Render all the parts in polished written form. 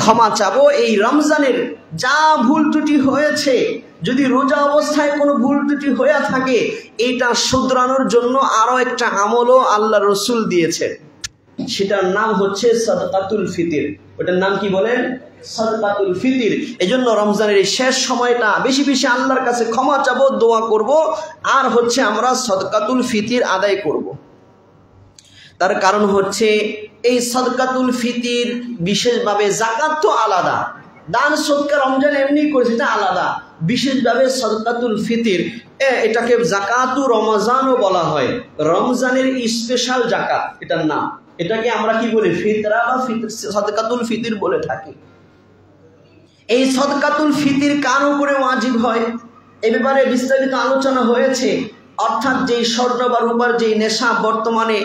ক্ষমা চাবো এই রমজানের যা ভুল ত্রুটি হয়েছে, যদি রোজা অবস্থায় কোনো ভুল ত্রুটি হয়ে থাকে এইটা শুধরানোর জন্য আরো একটা আমলও আল্লাহ রসুল দিয়েছে, সেটার নাম হচ্ছে সাদকাতুল ফিতর। ওটার নাম কি বলেন? সাদকাতুল ফিতর। এজন্য রমজানের এই শেষ সময়টা বেশি বেশি আল্লাহর কাছে ক্ষমা চাবো, দোয়া করব, আর হচ্ছে আমরা সাদকাতুল ফিতর আদায় করব। তার কারণ হচ্ছে এই সাদকাতুল ফিতর বিশেষভাবে, জাকাত তো আলাদা, দান সদকা রমজান এমনি করেছে, এটা আলাদা। বিশেষভাবে সাদকাতুল ফিতর, এটাকে জাকাতু রমজানও বলা হয়, রমজানের স্পেশাল জাকাত এটার নাম। এটাকে আমরা কি বলি? ফিতরা বা সাদকাতুল ফিতর বলে থাকি। এই সাদকাতুল ফিতর কার উপরে ওয়াজিব হয় এ ব্যাপারে বিস্তারিত আলোচনা হয়েছে। অর্থাৎ যেই স্বর্ণ বা রূপার যেই নেশা বর্তমানে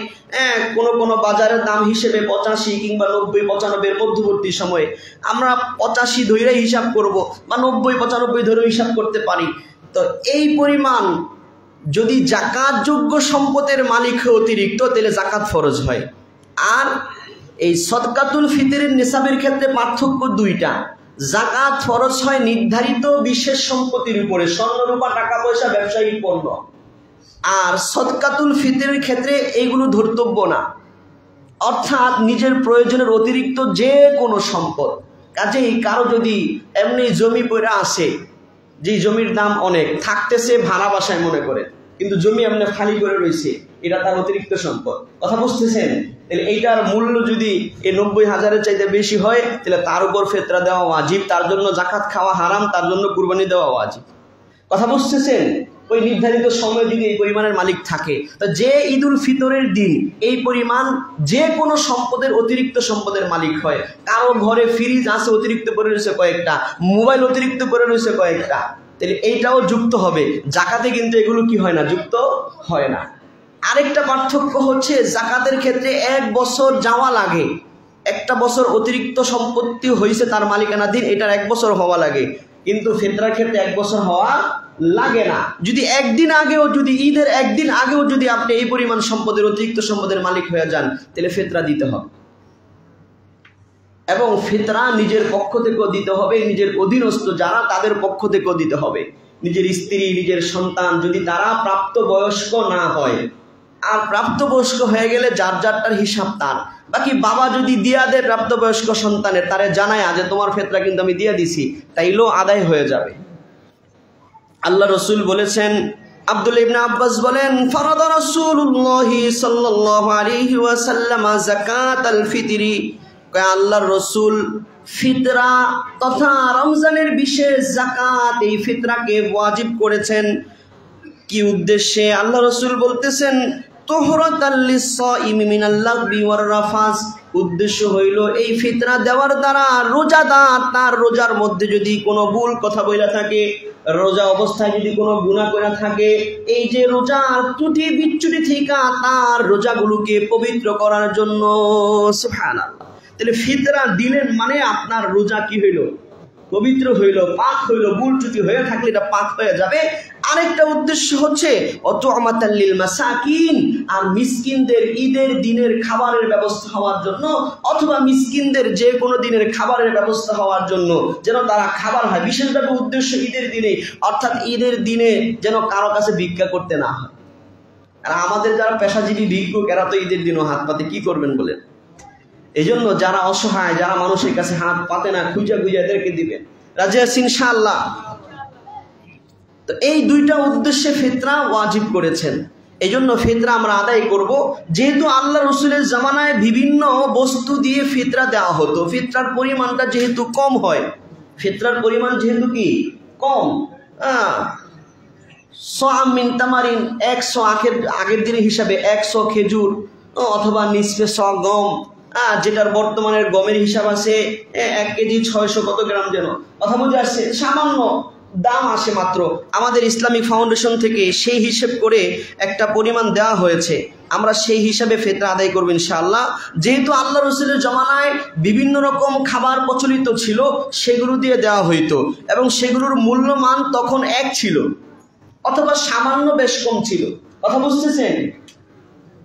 কোন বাজারের দাম হিসেবে 85 কিংবা 90-95 মধ্যবর্তী সময়ে আমরা 85 ধরে হিসাব করব বা 90-95 ধরে হিসাব করতে পারি। তো এই পরিমাণ যদি জাকাতযোগ্য সম্পদের মালিক হয় অতিরিক্ত, তাহলে জাকাত ফরজ হয়। আর এই সাদকাতুল ফিতরের নিসাবের ক্ষেত্রে পার্থক্য দুইটা। জাকাত ফরজ হয় নির্ধারিত বিশেষ সম্পত্তির উপরে, স্বর্ণ রূপা টাকা পয়সা ব্যবসায়িক পণ্য। আর সাদকাতুল ফিতরের ক্ষেত্রে এইগুলো ধর্তব্য না, অর্থাৎ নিজের প্রয়োজনের অতিরিক্ত যে কোনো সম্পদ। কাজেই কারো যদি এমনি জমি পড়ে আসে, যে জমির দাম অনেক, থাকতেছে ভাড়া বাসায় মনে করে, কিন্তু জমি এমনি খালি করে রয়েছে, এটা তার অতিরিক্ত সম্পদ। কথা বুঝতেছেন? তাহলে এইটার মূল্য যদি এই 90,000-এর চাইতে বেশি হয়, তাহলে তার উপর ফিতরা দেওয়া ওয়াজিব, তার জন্য জাকাত খাওয়া হারাম, তার জন্য কুরবানি দেওয়া ওয়াজিব। কথা বুঝতেছেন? ওই নির্ধারিত সময় যদি এই পরিমাণের মালিক থাকে, তা যে ঈদুল ফিতরের দিন এই পরিমাণ যে কোনো সম্পদের অতিরিক্ত সম্পদের মালিক হয়, কারো ঘরে ফ্রিজ আছে অতিরিক্ত পড়ে রয়েছে কয়েকটা, মোবাইল অতিরিক্ত পড়ে রয়েছে কয়েকটা, তাহলে এইটাও যুক্ত হবে জাকাতে, কিন্তু এগুলো কি হয় না? যুক্ত হয় না। আরেকটা পার্থক্য হচ্ছে জাকাতের ক্ষেত্রে 1 বছর যাওয়া লাগে। একটা বছর অতিরিক্ত সম্পত্তি হয়েছে তার মালিকানাধীন, এটার 1 বছর হওয়া লাগে, কিন্তু ফিতরার ক্ষেত্রে 1 বছর হওয়া লাগে না। যদি একদিন আগেও, যদি ঈদের একদিন আগেও যদি আপনি এই পরিমাণ সম্পদের অতিরিক্ত সম্পদের মালিক হয়ে যান, তাহলে ফিতরা দিতে হবে। এবং ফিতরা নিজের পক্ষ থেকেও দিতে হবে, নিজের অধীনস্থ যারা তাদের পক্ষ থেকেও দিতে হবে, নিজের স্ত্রী, নিজের সন্তান, যদি তারা প্রাপ্তবয়স্ক না হয়। আর প্রাপ্তবয়স্ক হয়ে গেলে যার যারটার হিসাব তার। বাকি বাবা যদি দিয়া দেয় প্রাপ্তবয়স্ক সন্তানের, তারে জানায় যে তোমার ফিতরা কিন্তু আমি দিয়া দিছি, তাইলেও আদায় হয়ে যাবে। আল্লাহ রসুল বলেছেন, আব্দুল্লাহ ইবনে আব্বাস বলেন, ফারাদা রাসূলুল্লাহ সাল্লাল্লাহু আলাইহি ওয়াসাল্লাম যাকাতাল ফিতরি, আল্লাহর রসুল ফিতরা তথা রমজানের বিশেষ জাকাত, এই ফিতরাকে ওয়াজিব করেছেন। কি উদ্দেশ্যে? আল্লাহ রসুল বলতেছেন, তুহরাতাল লিস-সাইমি মিনাল লাগবি ওয়ার রাফাস, উদ্দেশ্য হইল এই ফিতরা দেওয়ার দ্বারা রোজাদার তার রোজার মধ্যে যদি কোনো ভুল কথা বইলা থাকে, রোজা অবস্থায় যদি কোনো গুনাহ করে থাকে, এই যে রোজার ত্রুটি বিচ্যুতি থেকে তার রোজাগুলোকে পবিত্র করার জন্য। সুবহানাল্লাহ। তাহলে ফিতরা দিলেন মানে আপনার রোজা কি হইল? পবিত্র হইল, পাক হইল। ভুল ত্রুটি হয়ে থাকলে এটা পাক হয়ে যাবে। আরেকটা উদ্দেশ্য হচ্ছে অতুআমাতাল লিল মাসাকিন, আর মিসকিনদের ঈদের দিনের খাবারের ব্যবস্থা হওয়ার জন্য, অথবা মিসকিনদের যে কোনো দিনের খাবারের ব্যবস্থা হওয়ার জন্য, যেন তারা খাবার হয়। বিশেষভাবে উদ্দেশ্য ঈদের দিনে, অর্থাৎ ঈদের দিনে যেন কারো কাছে ভিক্ষা করতে না হয়। আর আমাদের যারা পেশাজীবী ভিক্ষুক, এরা তো ঈদের দিনও হাত পাতে, কি করবেন বলেন? এই জন্য যারা অসহায়, যারা মানুষের কাছে হাত পাতে না, খুঁজা খুঁজা এদেরকে দিবেন। রাজি আছি ইনশাআল্লাহ? তো এই দুইটা উদ্দেশ্যে ফিতরা ওয়াজিব করেছেন। এই জন্য ফিতরা আমরা আদায় করব। যেহেতু আল্লাহ রসুলের জামানায় বিভিন্ন বস্তু দিয়ে ফিতরা দেওয়া হতো, ফিতরার পরিমাণটা যেহেতু কম হয়, ফিতরার পরিমাণ যেহেতু কি কম, মিন তামারিন 100 আগের দিনের হিসাবে 100 খেজুর, অথবা নিসফে স গম, যেটার বর্তমানের গমের হিসাব আছে 1 কেজি 600 কত গ্রাম যেন, কথা বুঝে আসছে, সামান্য দাম আসে মাত্র। আমাদের ইসলামিক ফাউন্ডেশন থেকে সেই হিসেব করে একটা পরিমাণ দেওয়া হয়েছে, আমরা সেই হিসাবে ফিতরা আদায় করব ইনশাআল্লাহ। যেহেতু আল্লাহ রসুলের জমানায় বিভিন্ন রকম খাবার প্রচলিত ছিল, সেগুলো দিয়ে দেওয়া হইতো, এবং সেগুলোর মূল্যমান তখন 1 ছিল, অথবা সামান্য বেশ কম ছিল। কথা বুঝতেছেন?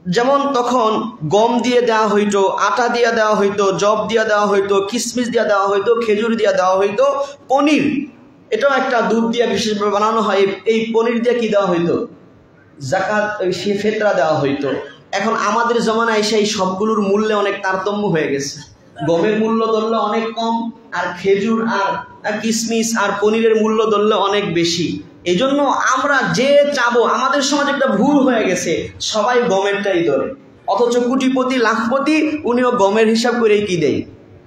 যেমন তখন গম দিয়ে দেওয়া হইতো, আটা দিয়ে দেওয়া হইতো, জব দিয়ে দেওয়া হইতো, কিশমিশ দিয়ে দেওয়া হইতো, খেজুর দিয়ে দেওয়া হইতো, পনির, এটাও একটা দুধ দিয়ে বিশেষভাবে বানানো হয়, এই পনির দিয়ে কি দেওয়া হইতো, জাকাত সে ফেতরা দেওয়া হইতো। এখন আমাদের জমানায় সেই সবগুলোর মূল্যে অনেক তারতম্য হয়ে গেছে। গমের মূল্য ধরলে অনেক কম, আর খেজুর আর কিশমিশ আর পনিরের মূল্য ধরলে অনেক বেশি। এই জন্য আমরা যে চাবো, আমাদের সমাজে একটা ভুল হয়ে গেছে, সবাই গমেরটাই ধরে, অথচ কোটিপতি লাখপতি উনিও গমের হিসাব করেই কি দেয়,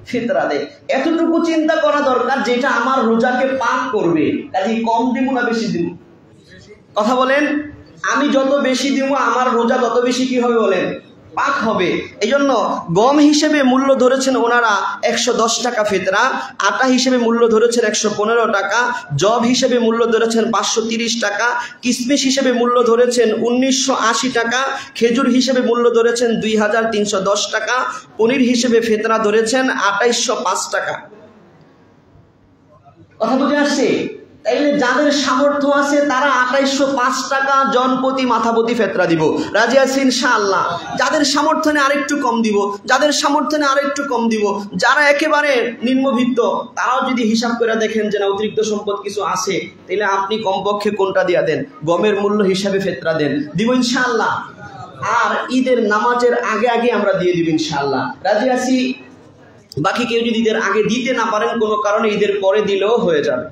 ফিতরা দেয়। এতটুকু চিন্তা করা দরকার যেটা আমার রোজাকে পাক করবে, কাজে কম দিব না বেশি দিব? কথা বলেন, আমি যত বেশি দিব আমার রোজা তত বেশি কি হবে বলেন, পাক হবে। এই জন্য গম হিসেবে মূল্য ধরেছেন ওনারা 110 টাকা ফিতরা, আটা হিসেবে মূল্য ধরেছেন 115 টাকা, জব হিসেবে মূল্য ধরেছেন 530 টাকা, কিশমিশ হিসেবে মূল্য ধরেছেন 1980 টাকা, খেজুর হিসেবে মূল্য ধরেছেন 2310 টাকা, পনির হিসেবে ফিতরা ধরেছেন 2805 টাকা। কথা বুঝে আসছে? তাইলে যাদের সামর্থ্য আছে তারা 2805 টাকা জনপ্রতি মাথাপ্রতি ফেতরা দিব, রাজি আছি ইনশাআল্লাহ। যাদের সামর্থ্য নেই আরেকটু কম দিব, যাদের সামর্থ্য নেই আরেকটু কম দিব। যারা একেবারে নিম্নবিত্ত তারাও যদি হিসাব করে দেখেন যে না অতিরিক্ত সম্পদ কিছু আছে, তাহলে আপনি কমপক্ষে কোনটা দিয়া দেন, গমের মূল্য হিসাবে ফেতরা দেন, দিব ইনশাআল্লাহ। আর ঈদের নামাজের আগে আগে আমরা দিয়ে দিব ইনশাআল্লাহ, রাজি আছি। বাকি কেউ যদি ঈদের আগে দিতে না পারেন কোনো কারণে, ঈদের পরে দিলেও হয়ে যাবে।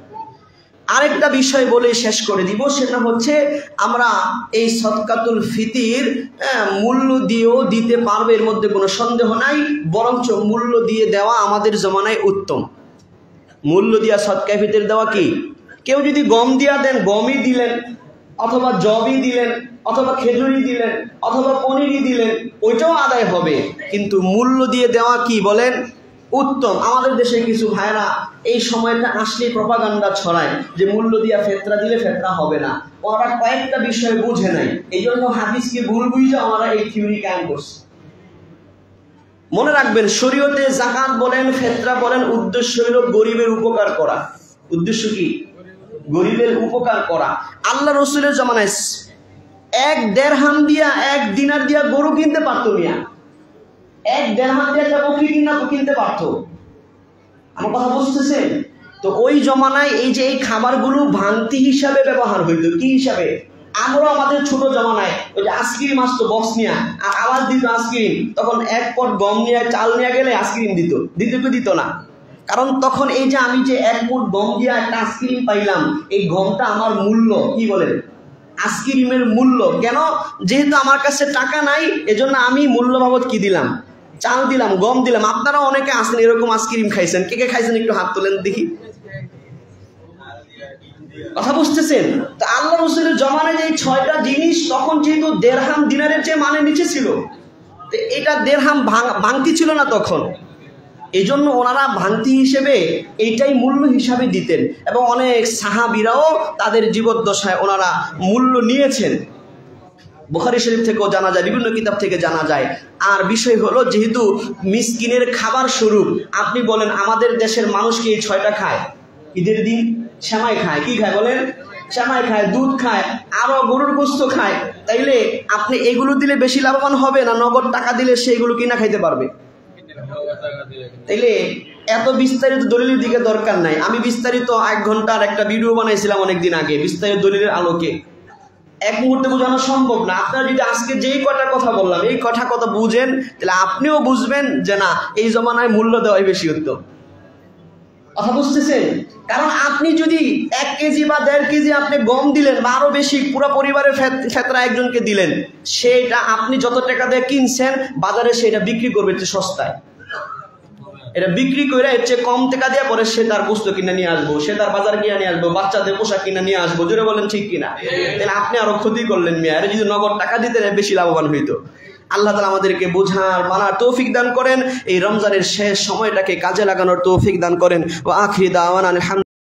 আরেকটা বিষয় বলে শেষ করে দিব, সেটা হচ্ছে আমরা এই সদকাতুল ফিতির মূল্য দিয়েও দিতে পারবে, এর মধ্যে কোনো সন্দেহ নাই, বরঞ্চ মূল্য দিয়ে দেওয়া আমাদের জমানায় উত্তম। মূল্য দিয়া সদকায়ে ফিতির দেওয়া কি, কেউ যদি গম দিয়া দেন গমই দিলেন, অথবা জবই দিলেন, অথবা খেজুরই দিলেন, অথবা পনিরই দিলেন, ওইটাও আদায় হবে, কিন্তু মূল্য দিয়ে দেওয়া কি বলেন উত্তম। আমাদের দেশে কিছু ভাইরা এই সময়টা আসলে প্রপাগান্ডা ছড়ায় যে মূল্য দিয়া ফেতরা দিলে ফেতরা হবে না, ওরা কয়েকটা বিষয় বুঝে নাই, এই জন্য হাদিসকে ভুল বুঝে ওরা এই থিওরি কায়েম করছে। মনে রাখবেন, শরীয়তে যাকাত বলেন ফেতরা বলেন উদ্দেশ্য হলো গরিবের উপকার করা। উদ্দেশ্য কি? গরিবের উপকার করা। আল্লাহ রসুলের জামানায় 1 দিরহাম দিয়া 1 দিনার দিয়া গরু কিনতে পারতো মিয়া, 1 দিরহাম দিয়ে একটা বকরি কিনতে পারতো। আমার কথা বুঝতেছেন? তো ওই জমানায় এই যে এই খাবারগুলো ভান্তি হিসাবে ব্যবহার হইতো। কি হিসাবে? আমরা আমাদের ছোট জমানায় ওই যে আইসক্রিম আসতো বক্স নিয়ে, আর আওয়াজ দিত আইসক্রিম, তখন 1 পট গম নিয়ে চাল নিয়ে গেলে আইসক্রিম দিত, দিত না। কারণ তখন এই যে আমি যে 1 পট গম দিয়ে একটা আইসক্রিম পাইলাম, এই গমটা আমার মূল্য, কি বলেন, আইসক্রিমের মূল্য। কেন? যেহেতু আমার কাছে টাকা নাই, এজন্য আমি মূল্য বাবদ কি দিলাম, চাল দিলাম, গম দিলাম। আপনারা অনেকে আছেন এরকম আইসক্রিম খাইছেন, কে কে খাইছেন একটু হাত তোলেন দেখি। কথা বুঝতেছেন? তো আল্লাহ রসুলের জমানায় যে 6টা জিনিস, তখন যেহেতু দিরহাম দিনারের চেয়ে মানে নিচে ছিল, তো এটা দিরহাম ভাঙতি ছিল না তখন, এই জন্য ওনারা ভাঙতি হিসেবে এইটাই মূল্য হিসাবে দিতেন, এবং অনেক সাহাবীরাও তাদের জীবদ্দশায় ওনারা মূল্য নিয়েছেন। বুখারী শরীফ থেকেও জানা যায়, বিভিন্ন কিতাব থেকে জানা যায়। আর বিষয় হলো, যেহেতু মিসকিনের খাবার স্বরূপ, আপনি বলেন আমাদের দেশের মানুষ কি এই 6টা খায়? ঈদের দিন সেমাই খায়, কি খায় বলেন, সেমাই খায়, দুধ খায়, আরো গরুর গোশত খায়। তাইলে আপনি এগুলো দিলে বেশি লাভবান হবে না নগদ টাকা দিলে সেইগুলো কিনা খাইতে পারবে? তাইলে এত বিস্তারিত দলিলের দিকে দরকার নাই। আমি বিস্তারিত 1 ঘন্টার একটা ভিডিও বানাইছিলাম অনেকদিন আগে, বিস্তারিত দলিলের আলোকে। এক মুহূর্তে বোঝানো সম্ভব না। আপনারা যদি আজকে যেই কটা কথা বললাম এই কথা বুঝেন, তাহলে আপনিও বুঝবেন যে না, এই জমানায় মূল্য দেওয়াই বেশি উত্তম। কথা বুঝতেছেন? কারণ আপনি যদি 1 কেজি বা 1.5 কেজি আপনি গম দিলেন, বা আরো বেশি পুরো পরিবারের ফেতরা একজনকে দিলেন, সেটা আপনি যত টাকা দিয়ে কিনছেন বাজারে সেটা বিক্রি করবে একটু সস্তায়। এটা বিক্রি করে এর চেয়ে কম টাকা দিয়ে পরে সে তার বস্তু কিনে নিয়ে আসবো, সে তার বাজার কিনে নিয়ে আসবো, বাচ্চাদের পোশাক কিনে নিয়ে আসবো। জোরে বলেন ঠিক কিনা? তাহলে আপনি আরো ক্ষতি করলেন মিয়া। এটা যদি নগদ টাকা দিতেন বেশি লাভবান হইতো। আল্লাহ তাআলা আমাদেরকে বোঝার মানার তৌফিক দান করেন, এই রমজানের শেষ সময়টাকে কাজে লাগানোর তৌফিক দান করেন। ওয়া আখিরি দাওয়ানা আলহামদুলিল্লাহ।